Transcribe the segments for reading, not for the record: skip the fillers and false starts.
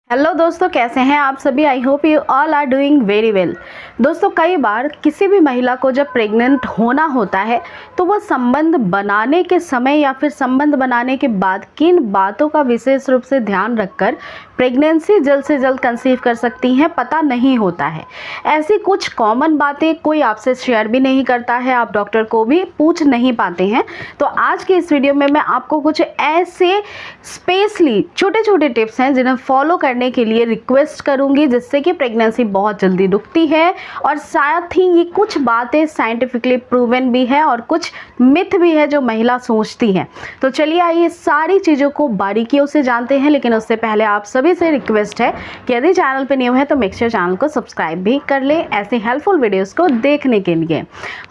Hello दोस्तों, कैसे हैं आप सभी। I hope you all are doing very well. दोस्तों, कई बार किसी भी महिला को जब प्रेग्नेंट होना होता है तो वो संबंध बनाने के समय या फिर संबंध बनाने के बाद किन बातों का विशेष रूप से ध्यान रखकर प्रेगनेंसी जल्द से जल्द कंसीव कर सकती हैं पता नहीं होता है। ऐसी कुछ कॉमन बातें कोई आपसे शेयर भी नहीं करता है, आप डॉक्टर को भी पूछ नहीं पाते हैं। तो आज के इस वीडियो में मैं आपको कुछ ऐसे स्पेशली छोटे छोटे टिप्स हैं जिन्हें फॉलो करने के लिए रिक्वेस्ट करूंगी, जिससे कि प्रेगनेंसी बहुत जल्दी रुकती है और साथ ही ये कुछ बातें साइंटिफिकली प्रूवन भी है और कुछ मिथ भी है जो महिला सोचती है। तो चलिए आइए सारी चीज़ों को बारीकियों से जानते हैं। लेकिन उससे पहले आप सभी से रिक्वेस्ट है कि यदि चैनल पे न्यू है तो मेक श्योर चैनल को सब्सक्राइब भी कर ले ऐसे हेल्पफुल वीडियोस को देखने के लिए।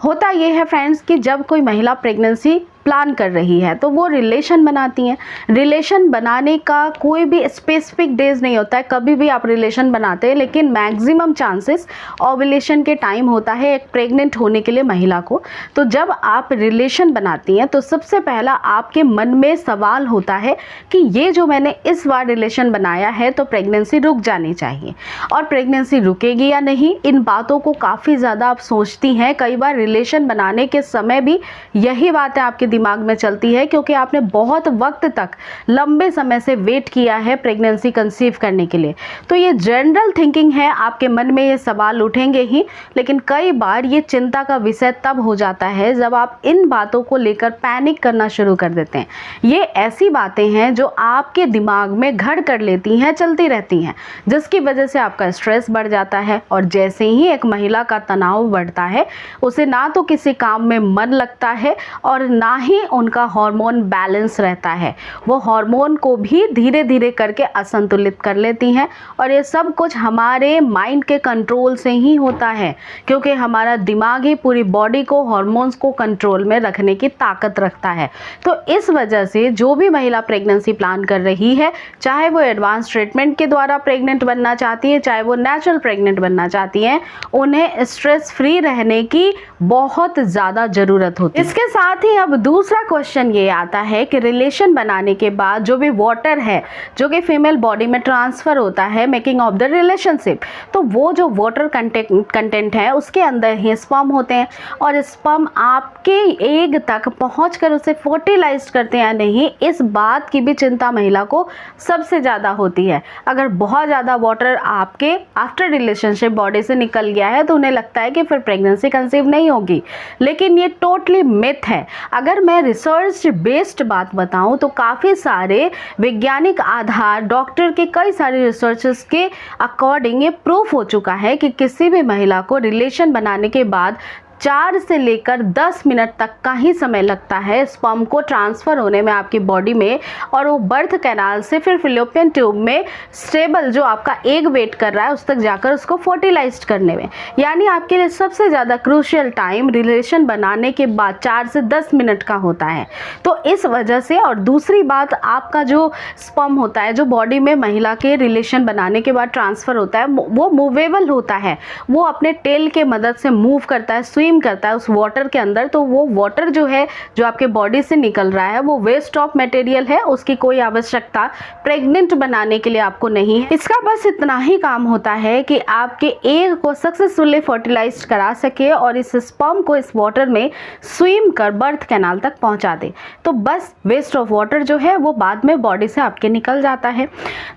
होता ये है फ्रेंड्स कि जब कोई महिला प्रेगनेंसी प्लान कर रही है तो वो रिलेशन बनाती हैं। रिलेशन बनाने का कोई भी स्पेसिफिक डेज नहीं होता है, कभी भी आप रिलेशन बनाते हैं, लेकिन मैक्सिमम चांसेस ओव्यूलेशन के टाइम होता है एक प्रेग्नेंट होने के लिए महिला को। तो जब आप रिलेशन बनाती हैं तो सबसे पहला आपके मन में सवाल होता है कि ये जो मैंने इस बार रिलेशन बनाया है तो प्रेगनेंसी रुक जानी चाहिए, और प्रेगनेंसी रुकेगी या नहीं, इन बातों को काफ़ी ज़्यादा आप सोचती हैं। कई बार रिलेशन बनाने के समय भी यही बातें आपके दिमाग में चलती है, क्योंकि आपने बहुत वक्त तक लंबे समय से वेट किया है प्रेगनेंसी कंसीव करने के लिए। तो ये जनरल थिंकिंग है, आपके मन में ये सवाल उठेंगे ही। लेकिन कई बार ये चिंता का विषय तब हो जाता है जब आप इन बातों को लेकर पैनिक करना शुरू कर देते हैं। ये ऐसी बातें हैं जो आपके दिमाग में घर कर लेती हैं, चलती रहती हैं, जिसकी वजह से आपका स्ट्रेस बढ़ जाता है। और जैसे ही एक महिला का तनाव बढ़ता है, उसे ना तो किसी काम में मन लगता है और ना ही उनका हार्मोन बैलेंस रहता है। वो हार्मोन को भी धीरे धीरे करके असंतुलित कर लेती हैं। और ये सब कुछ हमारे माइंड के कंट्रोल से ही होता है, क्योंकि हमारा दिमाग ही पूरी बॉडी को हार्मोन्स को कंट्रोल में रखने की ताकत रखता है। तो इस वजह से जो भी महिला प्रेगनेंसी प्लान कर रही है, चाहे वो एडवांस ट्रीटमेंट के द्वारा प्रेग्नेंट बनना चाहती है, चाहे वो नेचुरल प्रेग्नेंट बनना चाहती हैं, उन्हें स्ट्रेस फ्री रहने की बहुत ज़्यादा ज़रूरत होती है। इसके साथ ही अब दूसरा क्वेश्चन ये आता है कि रिलेशन बनाने के बाद जो भी वाटर है जो कि फीमेल बॉडी में ट्रांसफ़र होता है मेकिंग ऑफ द रिलेशनशिप, तो वो जो वाटर कंटेंट है उसके अंदर ही स्पर्म होते हैं, और स्पर्म आपके एग तक पहुंचकर उसे फर्टिलाइज करते हैं या नहीं, इस बात की भी चिंता महिला को सबसे ज़्यादा होती है। अगर बहुत ज़्यादा वाटर आपके आफ्टर रिलेशनशिप बॉडी से निकल गया है तो उन्हें लगता है कि फिर प्रेगनेंसी कंसीव नहीं होगी, लेकिन ये टोटली मिथ है। अगर मैं रिसर्च बेस्ड बात बताऊं तो काफ़ी सारे वैज्ञानिक आधार, डॉक्टर के कई सारे रिसर्चेस के अकॉर्डिंग ये प्रूफ हो चुका है कि किसी भी महिला को रिलेशन बनाने के बाद 4 से लेकर 10 मिनट तक का ही समय लगता है स्पर्म को ट्रांसफ़र होने में आपकी बॉडी में, और वो बर्थ कैनाल से फिर फिलोपियन ट्यूब में स्टेबल जो आपका एग वेट कर रहा है उस तक जाकर उसको फर्टिलाइज करने में। यानी आपके लिए सबसे ज़्यादा क्रूशियल टाइम रिलेशन बनाने के बाद 4 से 10 मिनट का होता है। तो इस वजह से, और दूसरी बात, आपका जो स्पर्म होता है जो बॉडी में महिला के रिलेशन बनाने के बाद ट्रांसफ़र होता है वो मूवेबल होता है, वो अपने टेल के मदद से मूव करता है, करता है उस वाटर के अंदर। तो वो वाटर जो है जो आपके बॉडी से निकल रहा है वो वेस्ट ऑफ मटेरियल है, उसकी कोई आवश्यकता प्रेग्नेंट बनाने के लिए आपको नहीं है। इसका बस इतना ही काम होता है कि आपके एग को सक्सेसफुली फर्टिलाइज करा सके और इस स्पर्म को इस वाटर में स्विम कर बर्थ कैनाल तक पहुंचा दे। तो बस वेस्ट ऑफ वाटर जो है वो बाद में बॉडी से आपके निकल जाता है।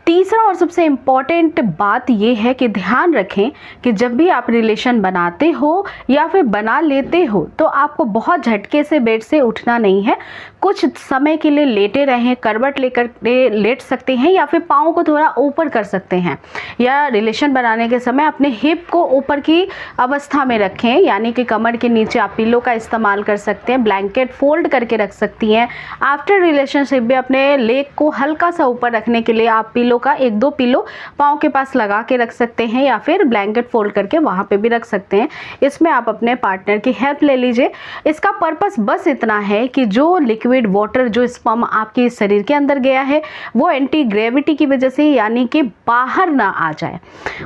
तीसरा और सबसे इम्पॉर्टेंट बात ये है कि ध्यान रखें कि जब भी आप रिलेशन बनाते हो या फिर बना लेते हो तो आपको बहुत झटके से बेड से उठना नहीं है। कुछ समय के लिए लेटे रहें, करवट लेकर लेट सकते हैं या फिर पाँव को थोड़ा ऊपर कर सकते हैं, या रिलेशन बनाने के समय अपने हिप को ऊपर की अवस्था में रखें, यानी कि कमर के नीचे आप पिलो का इस्तेमाल कर सकते हैं, ब्लैंकेट फोल्ड करके रख सकती हैं। आफ्टर रिलेशनशिप भी अपने लेग को हल्का सा ऊपर रखने के लिए आप पिलो का 1-2 पिलो पाँव के पास लगा के रख सकते हैं, या फिर ब्लैंकेट फोल्ड करके वहाँ पर भी रख सकते हैं। इसमें आप अपने पार्टनर की हेल्प ले लीजिए। इसका पर्पस बस इतना है कि जो लिक्विड वाटर, जो स्पर्म आपके शरीर के अंदर गया है, वो एंटी ग्रेविटी की वजह से यानी कि बाहर ना आ जाए,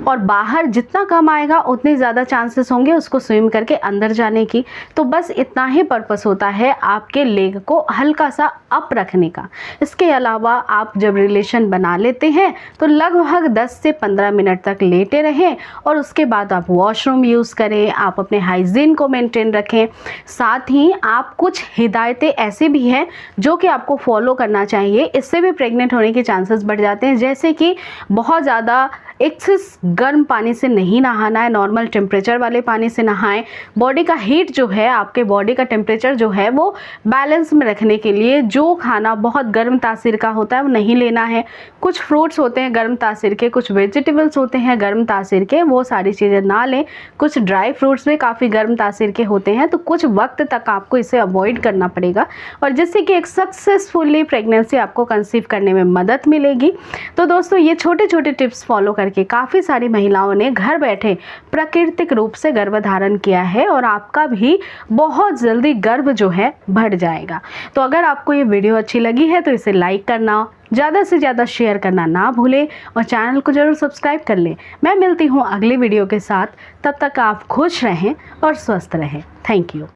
और बाहर जितना कम आएगा उतने ज़्यादा चांसेस होंगे उसको स्विम करके अंदर जाने की। तो बस इतना ही पर्पस होता है आपके लेग को हल्का सा अप रखने का। इसके अलावा आप जब रिलेशन बना लेते हैं तो लगभग 10 से 15 मिनट तक लेटे रहें, और उसके बाद आप वॉशरूम यूज़ करें, आप अपने हाइजीन को मेंटेन रखें। साथ ही आप कुछ हिदायतें ऐसी भी हैं जो कि आपको फॉलो करना चाहिए, इससे भी प्रेग्नेंट होने के चांसेस बढ़ जाते हैं। जैसे कि बहुत ज़्यादा एक्सेस गर्म पानी से नहीं नहाना है, नॉर्मल टेम्परेचर वाले पानी से नहाएं। बॉडी का हीट जो है, आपके बॉडी का टेम्परेचर जो है वो बैलेंस में रखने के लिए जो खाना बहुत गर्म तासीर का होता है वो नहीं लेना है। कुछ फ्रूट्स होते हैं गर्म तासीर के, कुछ वेजिटेबल्स होते हैं गर्म तासीर के, वो सारी चीज़ें ना लें। कुछ ड्राई फ्रूट्स भी काफ़ी गर्म तासीर के होते हैं, तो कुछ वक्त तक आपको इसे अवॉइड करना पड़ेगा, और जिससे कि एक सक्सेसफुली प्रेगनेंसी आपको कंसीव करने में मदद मिलेगी। तो दोस्तों, ये छोटे छोटे टिप्स फॉलो करके काफ़ी सारी महिलाओं ने घर बैठे प्राकृतिक रूप से गर्भधारण किया है, और आपका भी बहुत जल्दी गर्भ जो है बढ़ जाएगा। तो अगर आपको ये वीडियो अच्छी लगी है तो इसे लाइक करना, ज़्यादा से ज़्यादा शेयर करना ना भूलें, और चैनल को ज़रूर सब्सक्राइब कर लें। मैं मिलती हूँ अगली वीडियो के साथ, तब तक आप खुश रहें और स्वस्थ रहें। Thank you.